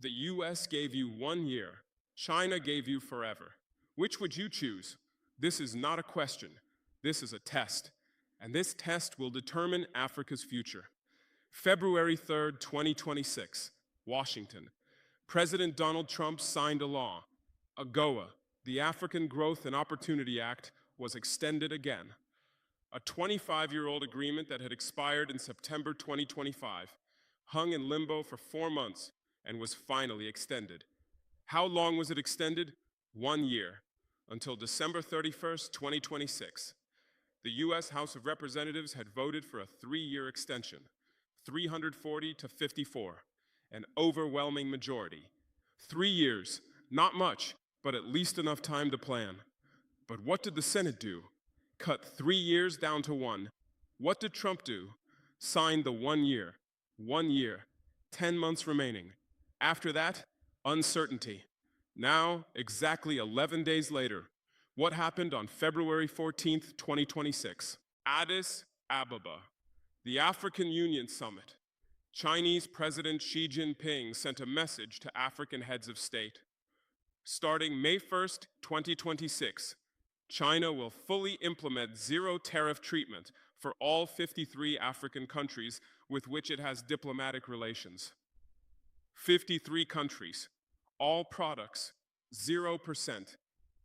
The US gave you 1 year. China gave you forever. Which would you choose? This is not a question. This is a test. And this test will determine Africa's future. February 3rd, 2026, Washington. President Donald Trump signed a law. AGOA, the African Growth and Opportunity Act, was extended again. A 25-year-old agreement that had expired in September 2025 hung in limbo for 4 months and was finally extended. How long was it extended? 1 year, until December 31st, 2026. The US House of Representatives had voted for a 3-year extension, 340 to 54, an overwhelming majority. 3 years, not much, but at least enough time to plan. But what did the Senate do? Cut 3 years down to 1. What did Trump do? Signed the 1 year. 1 year, 10 months remaining. After that, uncertainty. Now, exactly 11 days later, what happened on February 14th, 2026? Addis Ababa, the African Union Summit. Chinese President Xi Jinping sent a message to African heads of state. Starting May 1st, 2026, China will fully implement zero-tariff treatment for all 53 African countries with which it has diplomatic relations. 53 countries, all products, 0%,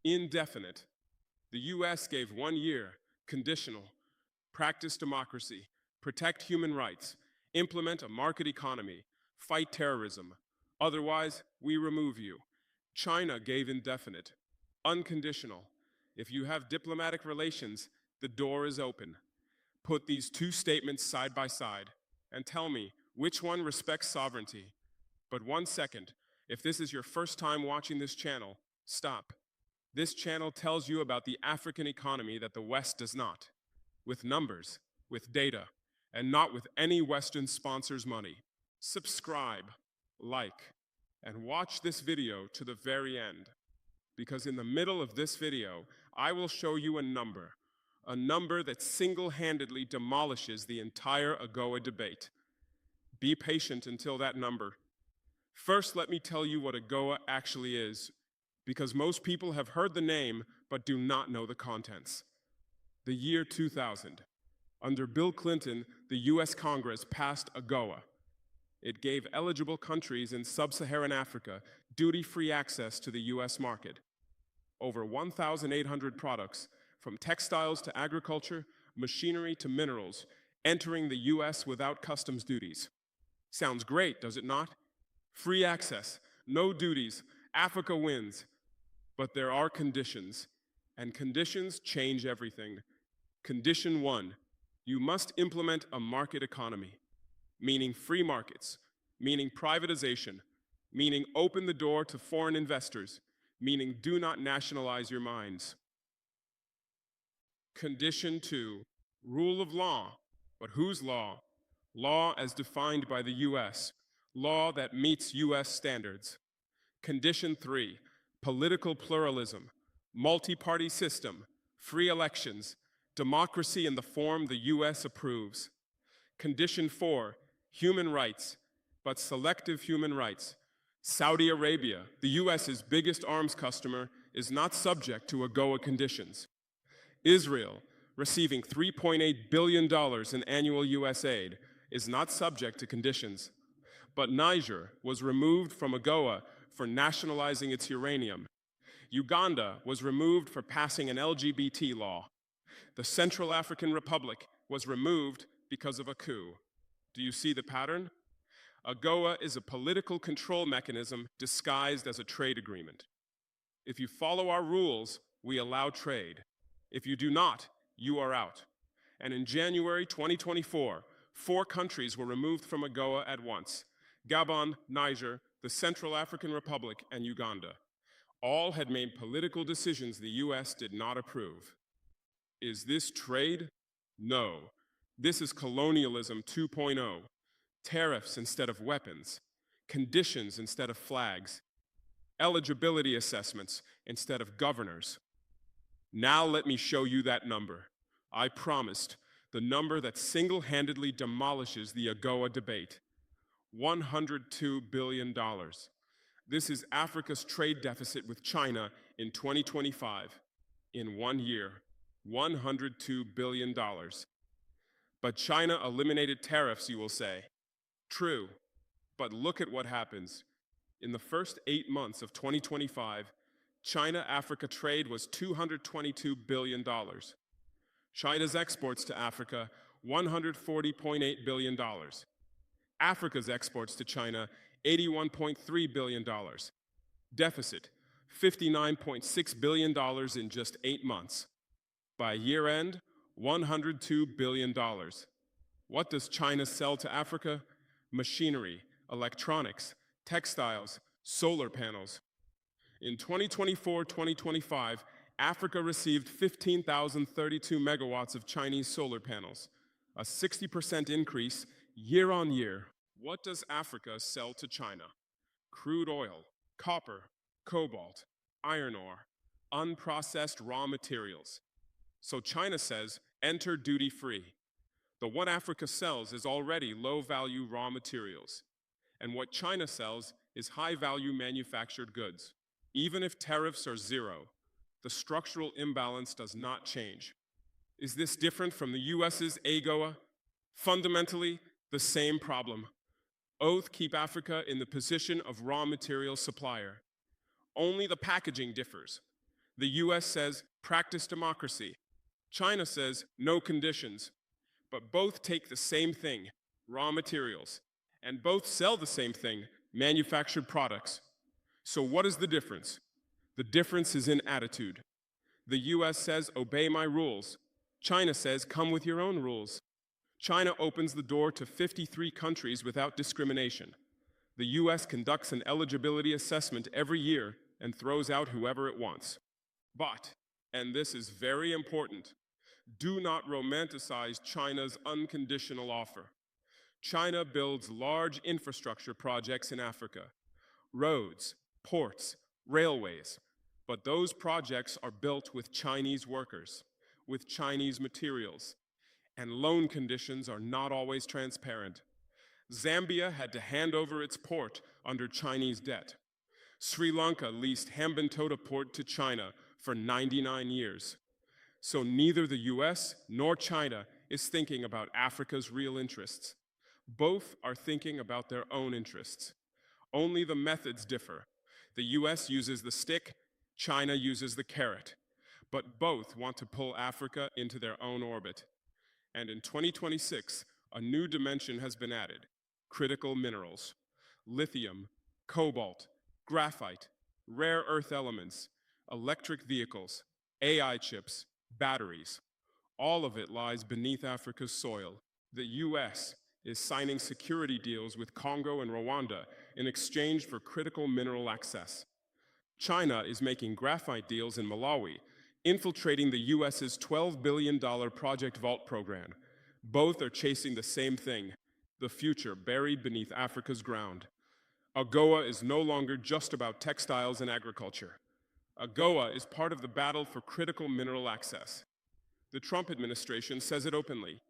indefinite. The US gave 1 year, conditional, practice democracy, protect human rights, implement a market economy, fight terrorism. Otherwise, we remove you. China gave indefinite, unconditional. If you have diplomatic relations, the door is open. Put these two statements side by side and tell me which one respects sovereignty. But 1 second, if this is your first time watching this channel, stop. This channel tells you about the African economy that the West does not, with numbers, with data, and not with any Western sponsor's money. Subscribe, like, and watch this video to the very end, because in the middle of this video, I will show you a number that single-handedly demolishes the entire AGOA debate. Be patient until that number. First, let me tell you what AGOA actually is, because most people have heard the name but do not know the contents. The year 2000. Under Bill Clinton, the US Congress passed AGOA. It gave eligible countries in sub-Saharan Africa duty-free access to the US market. Over 1,800 products, from textiles to agriculture, machinery to minerals, entering the US without customs duties. Sounds great, does it not? Free access, no duties, Africa wins. But there are conditions, and conditions change everything. Condition 1, you must implement a market economy, meaning free markets, meaning privatization, meaning open the door to foreign investors, meaning do not nationalize your mines. Condition 2, rule of law. But whose law? Law as defined by the US, law that meets US standards. Condition 3, political pluralism, multi-party system, free elections, democracy in the form the US approves. Condition 4, human rights, but selective human rights. Saudi Arabia, the US's biggest arms customer, is not subject to AGOA conditions. Israel, receiving $3.8 billion in annual US aid, is not subject to conditions. But Niger was removed from AGOA for nationalizing its uranium. Uganda was removed for passing an LGBT law. The Central African Republic was removed because of a coup. Do you see the pattern? AGOA is a political control mechanism disguised as a trade agreement. If you follow our rules, we allow trade. If you do not, you are out. And in January 2024, 4 countries were removed from AGOA at once: Gabon, Niger, the Central African Republic, and Uganda. All had made political decisions the US did not approve. Is this trade? No. This is colonialism 2.0. Tariffs instead of weapons, conditions instead of flags, eligibility assessments instead of governors. Now let me show you that number. I promised, the number that single-handedly demolishes the AGOA debate. $102 billion. This is Africa's trade deficit with China in 2025. In 1 year, $102 billion. But China eliminated tariffs, you will say. True, but look at what happens. In the first 8 months of 2025, China-Africa trade was $222 billion. China's exports to Africa, $140.8 billion. Africa's exports to China, $81.3 billion. Deficit, $59.6 billion in just 8 months. By year end, $102 billion. What does China sell to Africa? Machinery, electronics, textiles, solar panels. In 2024-2025, Africa received 15,032 megawatts of Chinese solar panels, a 60% increase year on year. What does Africa sell to China? Crude oil, copper, cobalt, iron ore, unprocessed raw materials. So China says, enter duty-free. But what Africa sells is already low-value raw materials. And what China sells is high-value manufactured goods. Even if tariffs are zero, the structural imbalance does not change. Is this different from the US's AGOA? Fundamentally, the same problem. Both keep Africa in the position of raw material supplier. Only the packaging differs. The US says, practice democracy. China says, no conditions. But both take the same thing, raw materials, and both sell the same thing, manufactured products. So what is the difference? The difference is in attitude. The US says, obey my rules. China says, come with your own rules. China opens the door to 53 countries without discrimination. The US conducts an eligibility assessment every year and throws out whoever it wants. But, and this is very important, do not romanticize China's unconditional offer. China builds large infrastructure projects in Africa, roads, ports, railways, but those projects are built with Chinese workers, with Chinese materials, and loan conditions are not always transparent. Zambia had to hand over its port under Chinese debt. Sri Lanka leased Hambantota port to China for 99 years. So neither the US nor China is thinking about Africa's real interests. Both are thinking about their own interests. Only the methods differ. The US uses the stick, China uses the carrot. But both want to pull Africa into their own orbit. And in 2026, a new dimension has been added: critical minerals, lithium, cobalt, graphite, rare earth elements, electric vehicles, AI chips, batteries. All of it lies beneath Africa's soil. The US is signing security deals with Congo and Rwanda in exchange for critical mineral access. China is making graphite deals in Malawi, infiltrating the US's $12 billion Project Vault program. Both are chasing the same thing: the future buried beneath Africa's ground. AGOA is no longer just about textiles and agriculture. AGOA is part of the battle for critical mineral access. The Trump administration says it openly.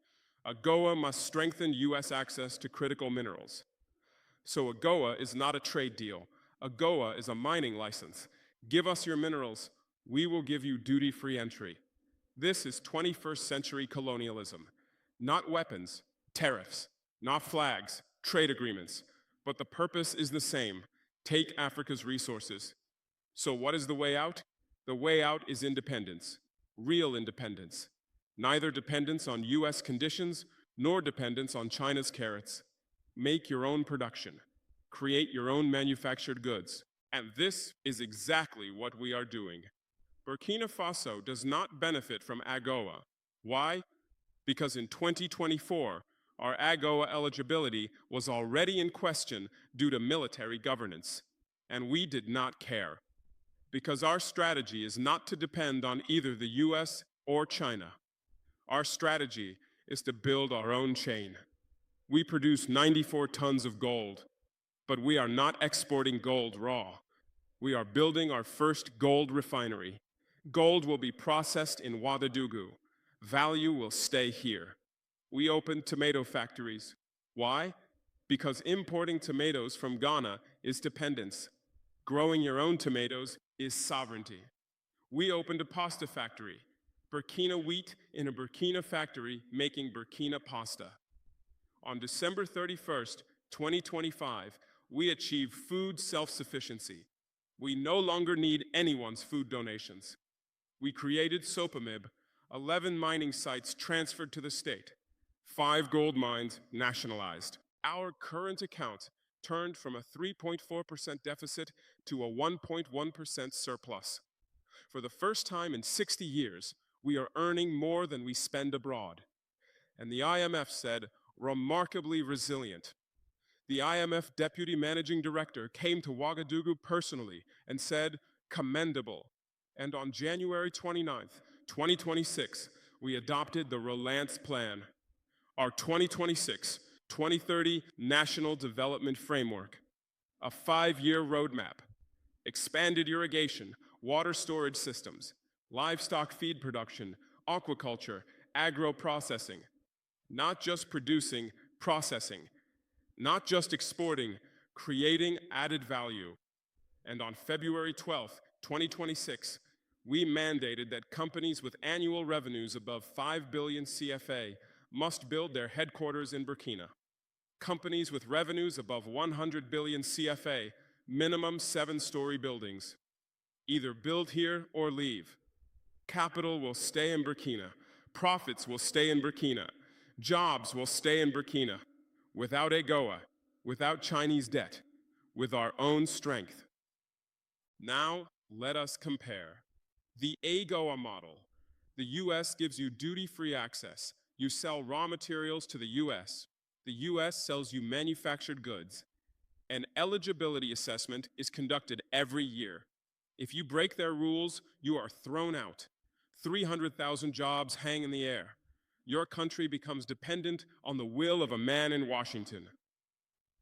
AGOA must strengthen US access to critical minerals. So AGOA is not a trade deal. AGOA is a mining license. Give us your minerals, we will give you duty-free entry. This is 21st century colonialism. Not weapons, tariffs, not flags, trade agreements, but the purpose is the same: take Africa's resources. So what is the way out? The way out is independence, real independence. Neither dependence on US conditions nor dependence on China's carrots. Make your own production. Create your own manufactured goods. And this is exactly what we are doing. Burkina Faso does not benefit from AGOA. Why? Because in 2024, our AGOA eligibility was already in question due to military governance. And we did not care. Because our strategy is not to depend on either the US or China. Our strategy is to build our own chain. We produce 94 tons of gold, but we are not exporting gold raw. We are building our first gold refinery. Gold will be processed in Ouagadougou. Value will stay here. We opened tomato factories. Why? Because importing tomatoes from Ghana is dependence. Growing your own tomatoes is sovereignty. We opened a pasta factory, Burkina wheat in a Burkina factory making Burkina pasta. On December 31st, 2025, we achieved food self-sufficiency. We no longer need anyone's food donations. We created Sopamib, 11 mining sites transferred to the state, 5 gold mines nationalized. Our current account turned from a 3.4% deficit to a 1.1% surplus. For the first time in 60 years, we are earning more than we spend abroad. And the IMF said, remarkably resilient. The IMF Deputy Managing Director came to Ouagadougou personally and said, commendable. And on January 29th, 2026, we adopted the Relance Plan, our 2026-2030 National Development Framework, a 5-year roadmap, expanded irrigation, water storage systems, livestock feed production, aquaculture, agro-processing, not just producing, processing, not just exporting, creating added value. And on February 12th, 2026, we mandated that companies with annual revenues above 5 billion CFA must build their headquarters in Burkina. Companies with revenues above 100 billion CFA, minimum 7-story buildings. Either build here or leave. Capital will stay in Burkina. Profits will stay in Burkina. Jobs will stay in Burkina. Without AGOA, without Chinese debt, with our own strength. Now, let us compare. The AGOA model. The US gives you duty-free access. You sell raw materials to the US. The US sells you manufactured goods. An eligibility assessment is conducted every year. If you break their rules, you are thrown out. 300,000 jobs hang in the air. Your country becomes dependent on the will of a man in Washington.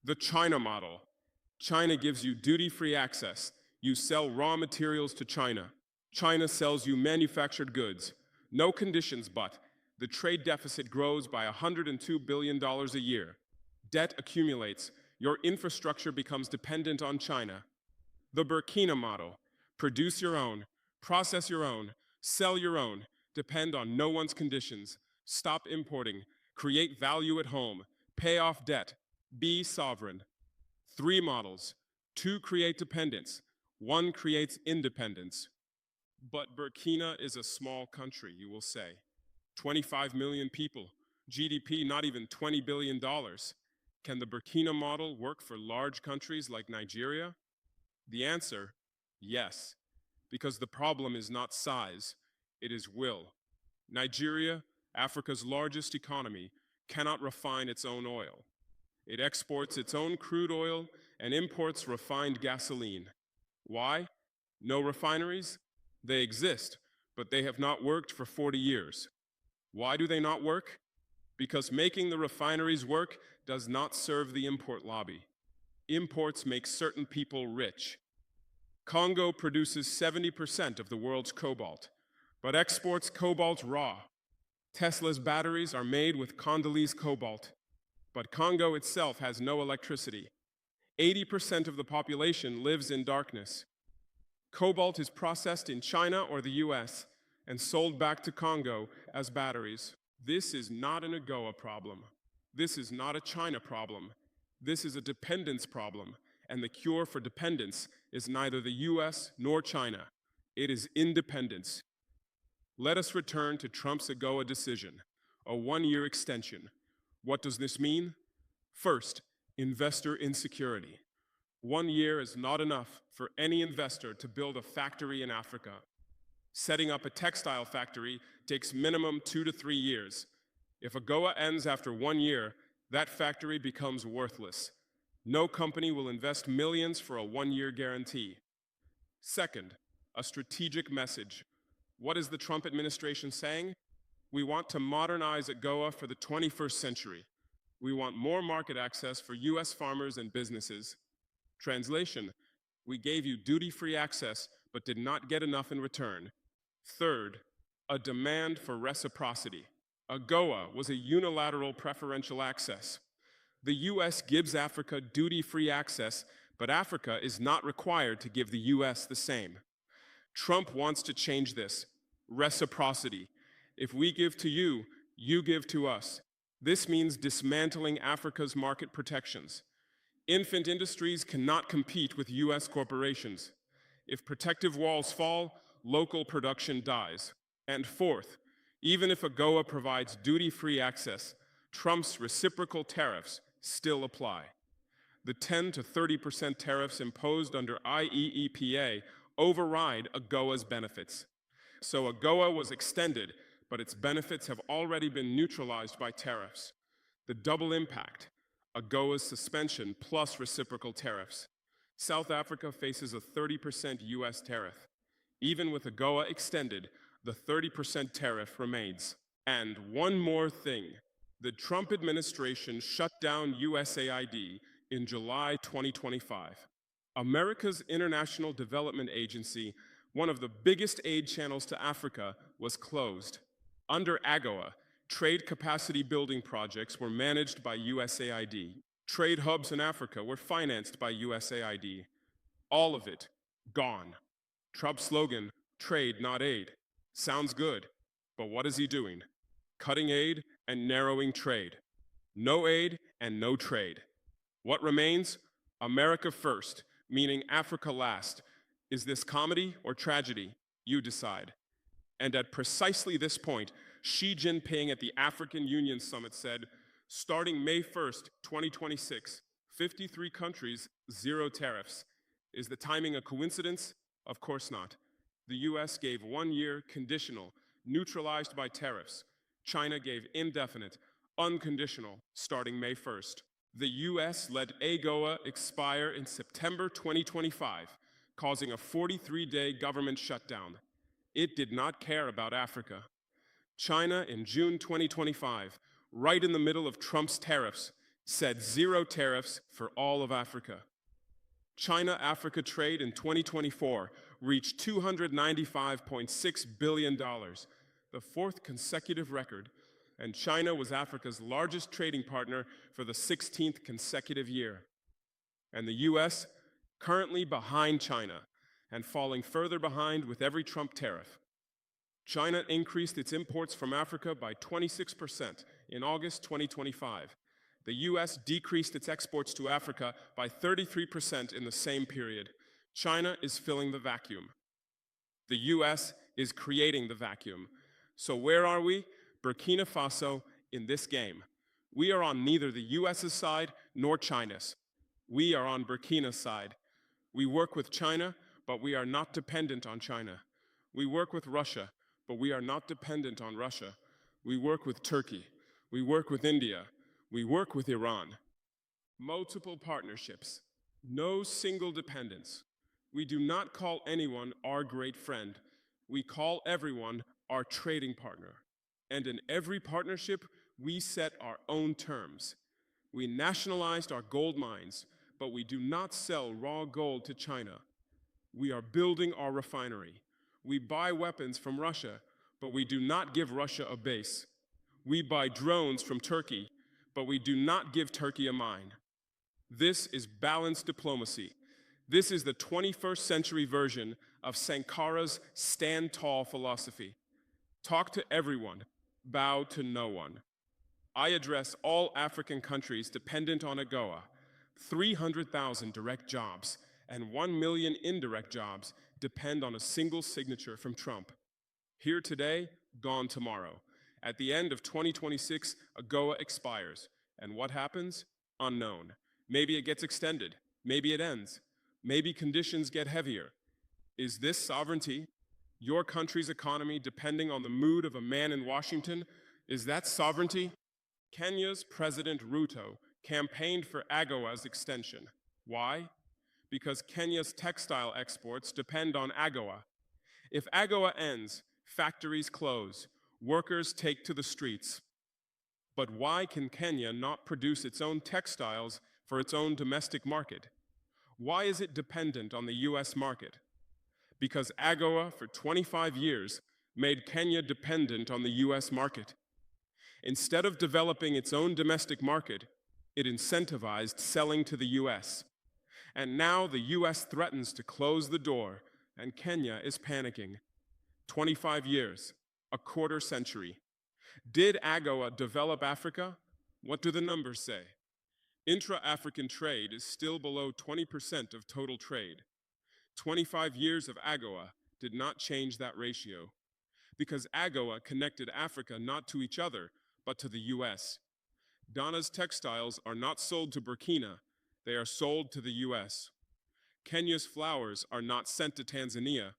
The China model. China gives you duty-free access. You sell raw materials to China. China sells you manufactured goods. No conditions, but the trade deficit grows by $102 billion a year. Debt accumulates. Your infrastructure becomes dependent on China. The Burkina model. Produce your own, process your own, sell your own, depend on no one's conditions. Stop importing, create value at home, pay off debt, be sovereign. 3 models. 2 create dependence, 1 creates independence. But Burkina is a small country, you will say. 25 million people, GDP not even $20 billion. Can the Burkina model work for large countries like Nigeria? The answer, yes, because the problem is not size, it is will. Nigeria, Africa's largest economy, cannot refine its own oil. It exports its own crude oil and imports refined gasoline. Why? No refineries? They exist, but they have not worked for 40 years. Why do they not work? Because making the refineries work does not serve the import lobby. Imports make certain people rich. Congo produces 70% of the world's cobalt, but exports cobalt raw. Tesla's batteries are made with Congolese cobalt, but Congo itself has no electricity. 80% of the population lives in darkness. Cobalt is processed in China or the US and sold back to Congo as batteries. This is not an AGOA problem. This is not a China problem. This is a dependence problem, and the cure for dependence is neither the US nor China. It is independence. Let us return to Trump's AGOA decision, a 1-year extension. What does this mean? First, investor insecurity. 1 year is not enough for any investor to build a factory in Africa. Setting up a textile factory takes minimum 2 to 3 years. If AGOA ends after 1 year, that factory becomes worthless. No company will invest millions for a 1-year guarantee. Second, a strategic message. What is the Trump administration saying? We want to modernize AGOA for the 21st century. We want more market access for US farmers and businesses. Translation, we gave you duty-free access but did not get enough in return. Third, a demand for reciprocity. AGOA was a unilateral preferential access. The US gives Africa duty-free access But Africa is not required to give the US the same. Trump wants to change this. Reciprocity. If we give to you, you give to us. This means dismantling Africa's market protections. Infant industries cannot compete with US corporations. If protective walls fall, local production dies. And fourth, even if AGOA provides duty-free access, Trump's reciprocal tariffs still apply. The 10 to 30% tariffs imposed under IEEPA override AGOA's benefits. So AGOA was extended, but its benefits have already been neutralized by tariffs. The double impact, AGOA's suspension plus reciprocal tariffs. South Africa faces a 30% US tariff. Even with AGOA extended, the 30% tariff remains. And one more thing, the Trump administration shut down USAID in July 2025. America's International Development Agency, one of the biggest aid channels to Africa, was closed. Under AGOA, trade capacity building projects were managed by USAID. Trade hubs in Africa were financed by USAID. All of it gone. Trump's slogan, trade, not aid, sounds good, but what is he doing? Cutting aid and narrowing trade. No aid and no trade. What remains? America first, meaning Africa last. Is this comedy or tragedy? You decide. And at precisely this point, Xi Jinping at the African Union Summit said, starting May 1st, 2026, 53 countries, 0 tariffs. Is the timing a coincidence? Of course not. The US gave 1 year conditional, neutralized by tariffs. China gave indefinite, unconditional, starting May 1st. The US let AGOA expire in September 2025, causing a 43-day government shutdown. It did not care about Africa. China, in June 2025, right in the middle of Trump's tariffs, said 0 tariffs for all of Africa. China-Africa trade in 2024 reached $295.6 billion, the 4th consecutive record, and China was Africa's largest trading partner for the 16th consecutive year. And the US, currently behind China, and falling further behind with every Trump tariff. China increased its imports from Africa by 26% in August 2025. The US decreased its exports to Africa by 33% in the same period. China is filling the vacuum. The US is creating the vacuum. So where are we? Burkina Faso in this game. We are on neither the US's side nor China's. We are on Burkina's side. We work with China, but we are not dependent on China. We work with Russia, but we are not dependent on Russia. We work with Turkey. We work with India. We work with Iran. Multiple partnerships. No single dependence. We do not call anyone our great friend. We call everyone our trading partner. And in every partnership, we set our own terms. We nationalized our gold mines, but we do not sell raw gold to China. We are building our refinery. We buy weapons from Russia, but we do not give Russia a base. We buy drones from Turkey, but we do not give Turkey a mine. This is balanced diplomacy. This is the 21st century version of Sankara's stand tall philosophy. Talk to everyone, bow to no one. I address all African countries dependent on AGOA, 300,000 direct jobs and 1 million indirect jobs depend on a single signature from Trump. Here today, gone tomorrow. At the end of 2026, AGOA expires. And what happens? Unknown. Maybe it gets extended. Maybe it ends. Maybe conditions get heavier. Is this sovereignty? Your country's economy depending on the mood of a man in Washington? Is that sovereignty? Kenya's President Ruto campaigned for AGOA's extension. Why? Because Kenya's textile exports depend on AGOA. If AGOA ends, factories close, workers take to the streets. But why can Kenya not produce its own textiles for its own domestic market? Why is it dependent on the US market? Because AGOA, for 25 years, made Kenya dependent on the US market. Instead of developing its own domestic market, it incentivized selling to the US. And now the US threatens to close the door, and Kenya is panicking. 25 years, a quarter century. Did AGOA develop Africa? What do the numbers say? Intra-African trade is still below 20% of total trade. 25 years of AGOA did not change that ratio, because AGOA connected Africa not to each other, but to the US. Ghana's textiles are not sold to Burkina, they are sold to the US. Kenya's flowers are not sent to Tanzania,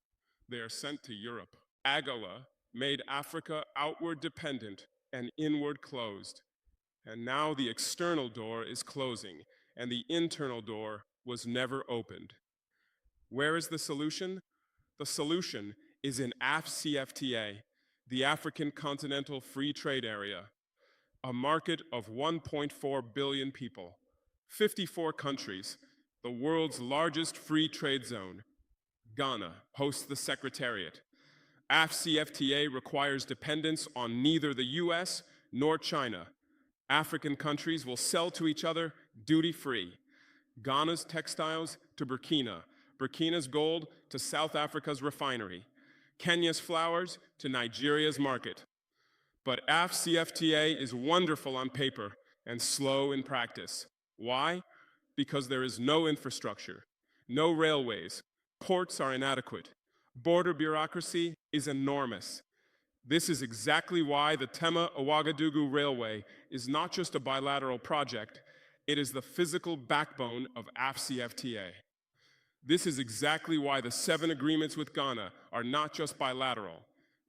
they are sent to Europe. AGOA made Africa outward dependent and inward closed. And now the external door is closing, and the internal door was never opened. Where is the solution? The solution is in AfCFTA, the African Continental Free Trade Area, a market of 1.4 billion people, 54 countries, the world's largest free trade zone. Ghana hosts the Secretariat. AfCFTA requires dependence on neither the US nor China. African countries will sell to each other duty-free. Ghana's textiles to Burkina, Burkina's gold to South Africa's refinery, Kenya's flowers to Nigeria's market. But AfCFTA is wonderful on paper and slow in practice. Why? Because there is no infrastructure, no railways, ports are inadequate, border bureaucracy is enormous. This is exactly why the Tema-Ouagadougou Railway is not just a bilateral project, it is the physical backbone of AfCFTA. This is exactly why the 7 agreements with Ghana are not just bilateral.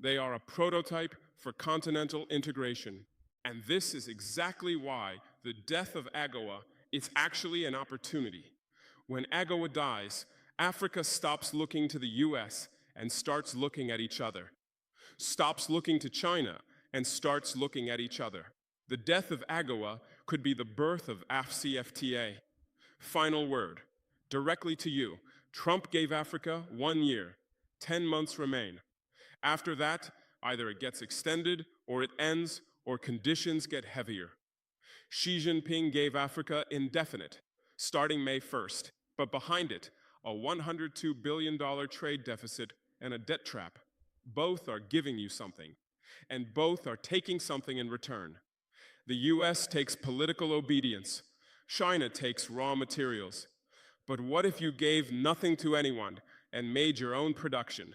They are a prototype for continental integration. And this is exactly why the death of AGOA is actually an opportunity. When AGOA dies, Africa stops looking to the US and starts looking at each other. Stops looking to China and starts looking at each other. The death of AGOA could be the birth of AfCFTA. Final word, directly to you. Trump gave Africa 1 year, 10 months remain. After that, either it gets extended or it ends or conditions get heavier. Xi Jinping gave Africa indefinite, starting May 1st, but behind it, a $102 billion trade deficit and a debt trap. Both are giving you something, and both are taking something in return. The US takes political obedience. China takes raw materials. But what if you gave nothing to anyone and made your own production,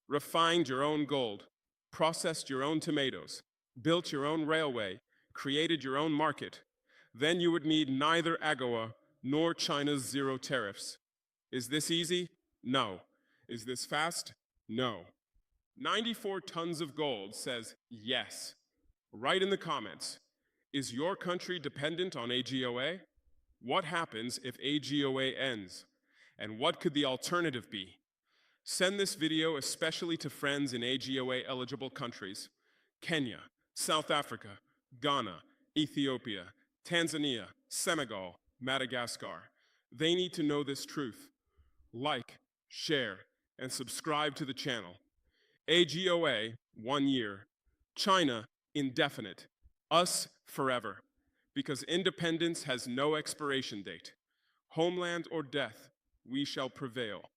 refined your own gold, processed your own tomatoes, built your own railway, created your own market? Then you would need neither AGOA nor China's zero tariffs. Is this easy? No. Is this fast? No. 94 tons of gold says yes. Write in the comments, is your country dependent on AGOA? What happens if AGOA ends? And what could the alternative be? Send this video especially to friends in AGOA-eligible countries: Kenya, South Africa, Ghana, Ethiopia, Tanzania, Senegal, Madagascar. They need to know this truth. Like, share, and subscribe to the channel. AGOA, 1 year. China, indefinite. Us, forever. Because independence has no expiration date. Homeland or death, we shall prevail.